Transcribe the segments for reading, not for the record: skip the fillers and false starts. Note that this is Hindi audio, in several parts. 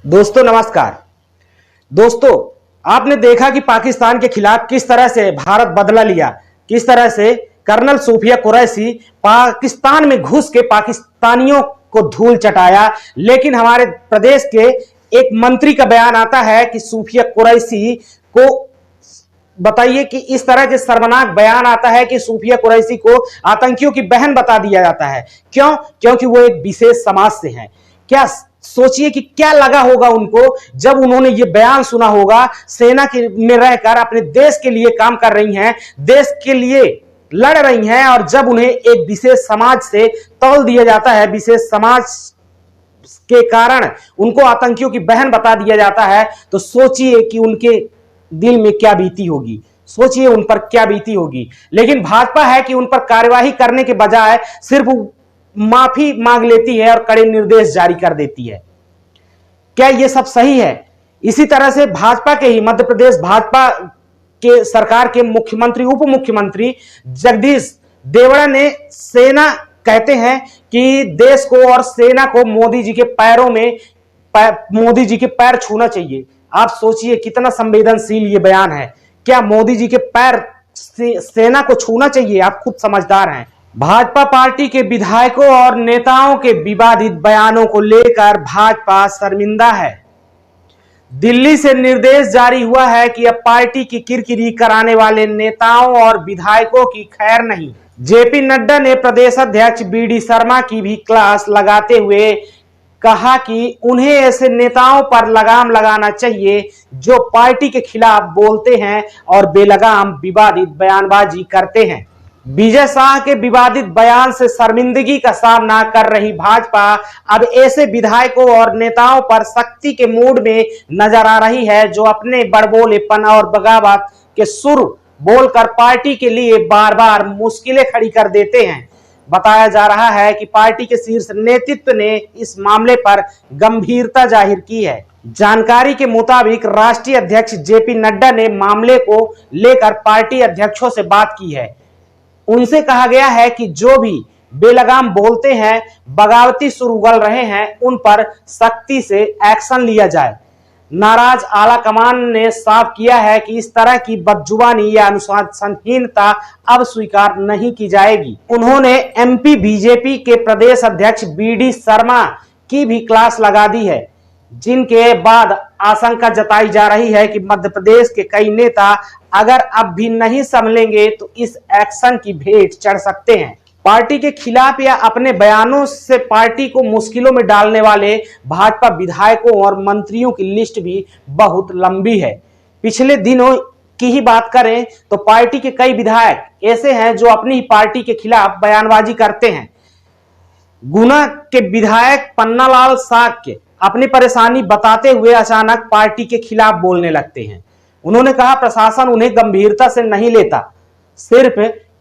दोस्तों नमस्कार। दोस्तों, आपने देखा कि पाकिस्तान के खिलाफ किस तरह से भारत बदला लिया, किस तरह से कर्नल सूफिया कुरैशी पाकिस्तान में घुस के पाकिस्तानियों को धूल चटाया। लेकिन हमारे प्रदेश के एक मंत्री का बयान आता है कि सूफिया कुरैशी को बताइए कि इस तरह के शर्मनाक बयान आता है कि सूफिया कुरैशी को आतंकियों की बहन बता दिया जाता है। क्यों? क्योंकि वो एक विशेष समाज से हैं। क्या सोचिए कि क्या लगा होगा उनको जब उन्होंने ये बयान सुना होगा। सेना के में रहकर अपने देश के लिए काम कर रही हैं, देश के लिए लड़ रही हैं, और जब उन्हें एक विशेष समाज से तौल दिया जाता है, विशेष समाज के कारण उनको आतंकियों की बहन बता दिया जाता है, तो सोचिए कि उनके दिल में क्या बीती होगी, सोचिए उन पर क्या बीती होगी। लेकिन भाजपा है कि उन पर कार्यवाही करने के बजाय सिर्फ माफी मांग लेती है और कड़े निर्देश जारी कर देती है। क्या यह सब सही है? इसी तरह से भाजपा के ही मध्य प्रदेश भाजपा के सरकार के मुख्यमंत्री उप मुख्यमंत्री जगदीश देवड़ा ने सेना कहते हैं कि देश को और सेना को मोदी जी के पैरों में मोदी जी के पैर छूना चाहिए। आप सोचिए कितना संवेदनशील ये बयान है। क्या मोदी जी के पैर सेना को छूना चाहिए? आप खुद समझदार हैं। भाजपा पार्टी के विधायकों और नेताओं के विवादित बयानों को लेकर भाजपा शर्मिंदा है। दिल्ली से निर्देश जारी हुआ है कि अब पार्टी की किरकिरी कराने वाले नेताओं और विधायकों की खैर नहीं। जेपी नड्डा ने प्रदेश अध्यक्ष बीडी शर्मा की भी क्लास लगाते हुए कहा कि उन्हें ऐसे नेताओं पर लगाम लगाना चाहिए जो पार्टी के खिलाफ बोलते हैं और बेलगाम विवादित बयानबाजी करते हैं। विजय शाह के विवादित बयान से शर्मिंदगी का सामना कर रही भाजपा अब ऐसे विधायकों और नेताओं पर सख्ती के मूड में नजर आ रही है जो अपने बड़बोलेपन और बगावत के सुर बोलकर पार्टी के लिए बार बार मुश्किलें खड़ी कर देते हैं। बताया जा रहा है कि पार्टी के शीर्ष नेतृत्व ने इस मामले पर गंभीरता जाहिर की है। जानकारी के मुताबिक राष्ट्रीय अध्यक्ष जेपी नड्डा ने मामले को लेकर पार्टी अध्यक्षों से बात की है। उनसे कहा गया है कि जो भी बेलगाम बोलते हैं, बगावती सुर उगल रहे हैं, उन पर सख्ती से एक्शन लिया जाए। नाराज आला कमान ने साफ किया है कि इस तरह की बदजुबानी या अनुशासनहीनता अब स्वीकार नहीं की जाएगी। उन्होंने एमपी बीजेपी के प्रदेश अध्यक्ष बीडी शर्मा की भी क्लास लगा दी है, जिनके बाद आशंका जताई जा रही है कि मध्य प्रदेश के कई नेता अगर अब भी नहीं संभलेंगे तो इस एक्शन की भेंट चढ़ सकते हैं। पार्टी के खिलाफ या अपने बयानों से पार्टी को मुश्किलों में डालने वाले भाजपा विधायकों और मंत्रियों की लिस्ट भी बहुत लंबी है। पिछले दिनों की ही बात करें तो पार्टी के कई विधायक ऐसे हैं जो अपनी पार्टी के खिलाफ बयानबाजी करते हैं। गुना के विधायक पन्नालाल साक्य अपनी परेशानी बताते हुए अचानक पार्टी के खिलाफ बोलने लगते हैं। उन्होंने कहा प्रशासन उन्हें गंभीरता से नहीं लेता, सिर्फ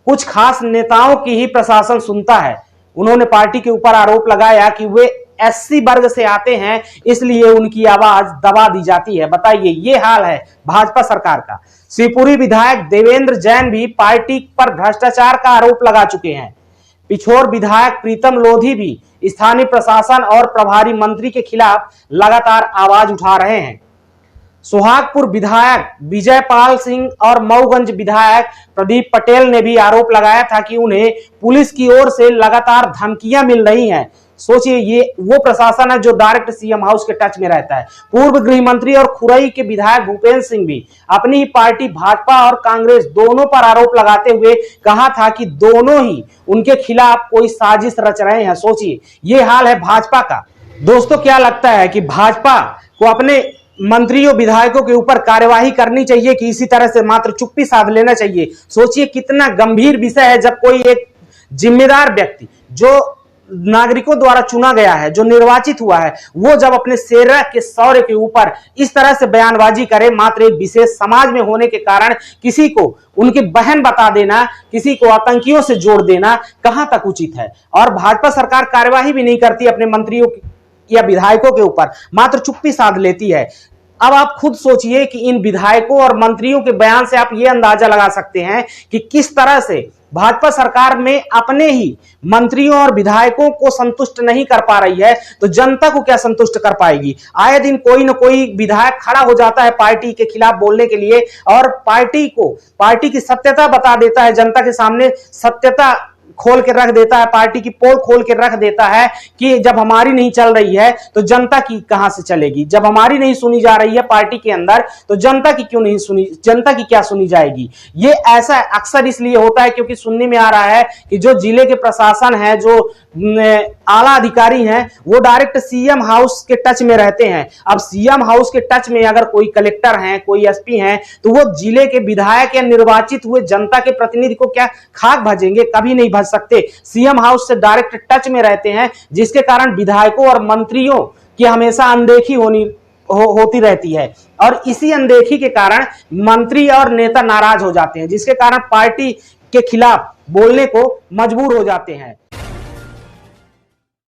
कुछ खास नेताओं की ही प्रशासन सुनता है। उन्होंने पार्टी के ऊपर आरोप लगाया कि वे एससी वर्ग से आते हैं, इसलिए उनकी आवाज दबा दी जाती है। बताइए, ये हाल है भाजपा सरकार का। शिवपुरी विधायक देवेंद्र जैन भी पार्टी पर भ्रष्टाचार का आरोप लगा चुके हैं। पिछोर विधायक प्रीतम लोधी भी स्थानीय प्रशासन और प्रभारी मंत्री के खिलाफ लगातार आवाज उठा रहे हैं। सुहागपुर विधायक विजयपाल सिंह और मऊगंज विधायक प्रदीप पटेल ने भी आरोप लगाया था कि उन्हें पुलिस की ओर से लगातार धमकियां मिल रही हैं। सोचिए, ये वो प्रशासन है जो डायरेक्ट सीएम हाउस के टच में रहता है। पूर्व गृह मंत्री और खुरई के विधायक भूपेंद्र सिंह भी अपनी ही पार्टी भाजपा और कांग्रेस दोनों पर आरोप लगाते हुए कहा था कि दोनों ही उनके खिलाफ कोई साजिश रच रहे हैं। सोचिए, ये हाल है भाजपा का। दोस्तों, क्या लगता है कि भाजपा को अपने मंत्रियों विधायकों के ऊपर कार्यवाही करनी चाहिए कि इसी तरह से मात्र चुप्पी साध लेना चाहिए? सोचिए कितना गंभीर विषय है जब कोई एक जिम्मेदार व्यक्ति जो नागरिकों द्वारा चुना गया है, जो निर्वाचित हुआ है, वो जब अपने सेना के शौर्य के ऊपर इस तरह से बयानबाजी करे, मात्र एक विशेष समाज में होने के कारण किसी को उनकी बहन बता देना, किसी को आतंकियों से जोड़ देना, कहां तक उचित है? और भाजपा सरकार कार्यवाही भी नहीं करती अपने मंत्रियों या विधायकों के ऊपर, मात्र चुप्पी साध लेती है। अब आप खुद सोचिए कि इन विधायकों और मंत्रियों के बयान से आप ये अंदाजा लगा सकते हैं कि किस तरह से भाजपा सरकार में अपने ही मंत्रियों और विधायकों को संतुष्ट नहीं कर पा रही है तो जनता को क्या संतुष्ट कर पाएगी। आए दिन कोई ना कोई विधायक खड़ा हो जाता है पार्टी के खिलाफ बोलने के लिए और पार्टी की सत्यता बता देता है, जनता के सामने सत्यता खोल के रख देता है, पार्टी की पोल खोल के रख देता है कि जब हमारी नहीं चल रही है तो जनता की कहां से चलेगी, जब हमारी नहीं सुनी जा रही है पार्टी के अंदर तो जनता की क्यों नहीं सुनी, जनता की क्या सुनी जाएगी। ये ऐसा अक्सर इसलिए होता है क्योंकि सुनने में आ रहा है कि जो जिले के प्रशासन है, जो आला अधिकारी हैं, वो डायरेक्ट सीएम हाउस के टच में रहते हैं। अब सीएम हाउस के टच में अगर कोई कलेक्टर हैं, कोई एसपी हैं, तो वो जिले के विधायक या निर्वाचित हुए जनता के प्रतिनिधि को क्या खाक भजेंगे, कभी नहीं भज सकते। सीएम हाउस से डायरेक्ट टच में रहते हैं, जिसके कारण विधायकों और मंत्रियों की हमेशा अनदेखी होती रहती है और इसी अनदेखी के कारण मंत्री और नेता नाराज हो जाते हैं, जिसके कारण पार्टी के खिलाफ बोलने को मजबूर हो जाते हैं।